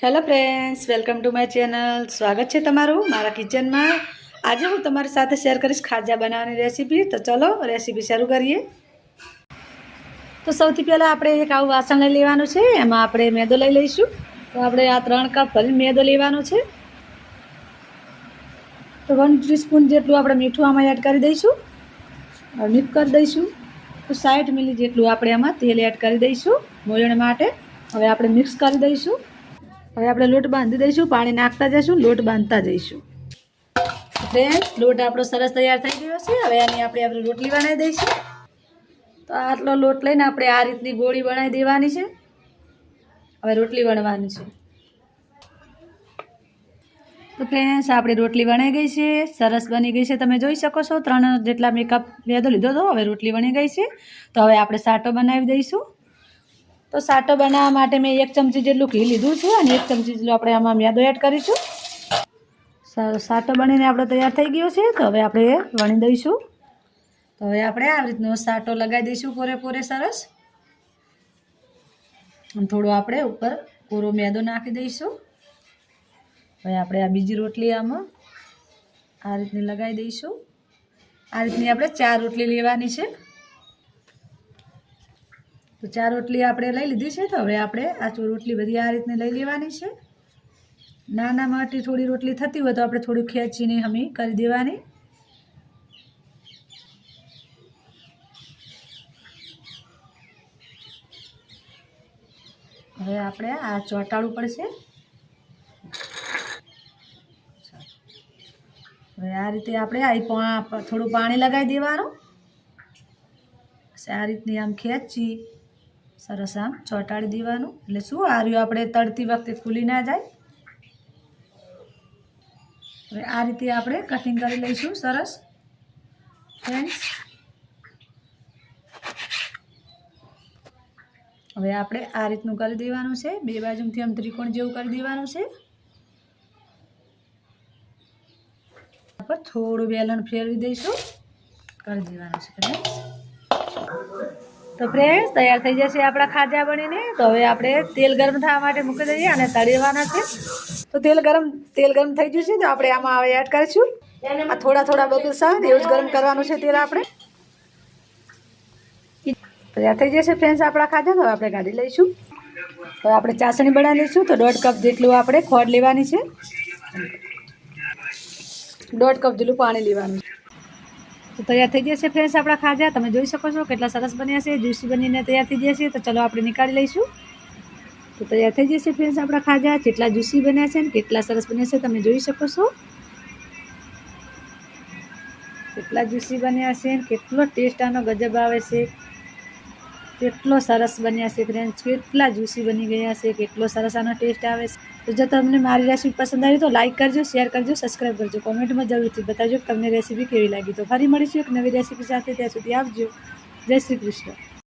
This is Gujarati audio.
Hello friends, welcome to my channel. સ્વાગત છે તમારું મારા કિચનમાં. આજે હું તમારી સાથે શેર કરીશ ખાજા બનાવવાની રેસીપી. તો ચલો રેસીપી શરૂ કરીએ. તો સૌથી પહેલાં આપણે એક આવું વાસણ લઈ લેવાનું છે. એમાં આપણે મેદો લઈ લઈશું. તો આપણે આ 3 કપ ભરીને મેદો લેવાનો છે. તો 1 ટીસ્પૂન જેટલું આપણે મીઠું આમાં એડ કરી દઈશું. મિક્સ કરી દઈશું. તો 60 મિલી જેટલું આપણે આમાં તેલ એડ કરી દઈશું મોયણ માટે. હવે આપણે મિક્સ કરી દઈશું. હવે આપણે લોટ બાંધી દઈશું. પાણી નાખતા જઈશું, લોટ બાંધતા જઈશું. ફ્રેન્ડ્સ, લોટ આપણો સરસ તૈયાર થઈ ગયો છે. હવે આની આપણે રોટલી બનાવી દઈશું. તો આટલો લોટ લઈને આપણે આ રીતની ગોળી બનાવી દેવાની છે. હવે રોટલી વણવાની છે. તો ફ્રેન્ડ્સ, આપણી રોટલી વણાઈ ગઈ છે, સરસ બની ગઈ છે. તમે જોઈ શકો છો 3 જેટલા કપ મેદો લીધો હતો. હવે રોટલી વણી ગઈ છે. તો હવે આપણે સાટો બનાવી દઈશું. તો સાટો બનાવવા માટે મેં 1 ચમચી જેટલું ઘી લીધું છે અને 1 ચમચી જેટલું આપણે આમાં મેદો એડ કરીશું. સાટો બનીને આપણો તૈયાર થઈ ગયો છે. તો હવે આપણે વણી દઈશું. તો હવે આપણે આ રીતનો સાટો લગાવી દઈશું પૂરેપૂરે સરસ. અને થોડો આપણે ઉપર કોરો મેદો નાખી દઈશું. હવે આપણે આ બીજી રોટલી આમાં આ રીતની લગાવી દઈશું. આ રીતની આપણે 4 રોટલી લેવાની છે. તો 4 રોટલી આપણે લઈ લીધી છે. તો હવે આપણે આ રોટલી બધી આ રીતની લઈ લેવાની છે. નાના મોટી થોડી રોટલી થતી હોય તો આપણે થોડું ખેંચીને હમી કરી દેવાની. હવે આપણે આ ચોંટાડવું પડશે. હવે આ રીતે આપણે થોડું પાણી લગાવી દેવાનું. આ રીતની આમ ખેંચી સરસ આમ ચોંટાડી દેવાનું. એટલે શું આ રહ્યું આપણે તળતી વખતે ફૂલી ના જાય. હવે આ રીતે આપણે કટિંગ કરી લઈશું સરસ. ફ્રેન્ડ્સ, હવે આપણે આ રીતનું કરી દેવાનું છે. બે બાજુથી આમ ત્રિકોણ જેવું કરી દેવાનું છે. થોડું વેલણ ફેરવી દઈશું, કરી દેવાનું છે. તો ફ્રેન્ડ્સ, તૈયાર થઈ જશે આપણા ખાજા બનીને. તો હવે આપણે તેલ ગરમ થવા માટે મૂકી દઈએ અને તળેવાના છે. તો તેલ ગરમ થઈ ગયું છે. તો આપણે આમાં હવે એડ કરીશું. આ થોડા બબલ્સ આવે ને એવું જ ગરમ કરવાનું છે તેલ આપણે. તૈયાર થઈ જશે ફ્રેન્ડ્સ આપણા ખાજા. તો આપણે કાઢી લઈશું. તો આપણે ચાસણી બનાવી લઈશું. તો 1.5 કપ જેટલું આપણે ખોડ લેવાની છે. 1.5 કપ જેટલું પાણી લેવાનું છે. તો તૈયાર થઈ જશે ફ્રેન્ડ્સ આપણા ખાજા. તમે જોઈ શકો છો કેટલા સરસ બન્યા છે. જ્યુસી બનીને તૈયાર થઈ જશે. તો ચલો આપણે નીકાળી લઈશું. તો તૈયાર થઈ જશે ફ્રેન્ડ્સ આપણા ખાજા. કેટલા જ્યુસી બન્યા છે ને કેટલા સરસ બન્યા છે તમે જોઈ શકો છો. કેટલા જ્યુસી બન્યા છે, કેટલો ટેસ્ટ આનો ગજબ આવે છે. કેટલો સરસ બન્યા છે ફ્રેન્ડ્સ. કેટલા જ્યુસી બની ગયા છે. કેટલો સરસ આનો ટેસ્ટ આવે છે. તો જો તમને મારી રેસીપી પસંદ આવી તો લાઇક કરજો, શેર કરજો, સબસ્ક્રાઈબ કરજો. કોમેન્ટમાં જરૂરથી બતાવજો કે તમને રેસીપી કેવી લાગી. તો ફરી મળીશું એક નવી રેસીપી સાથે. ત્યાં સુધી આવજો. જય શ્રી કૃષ્ણ.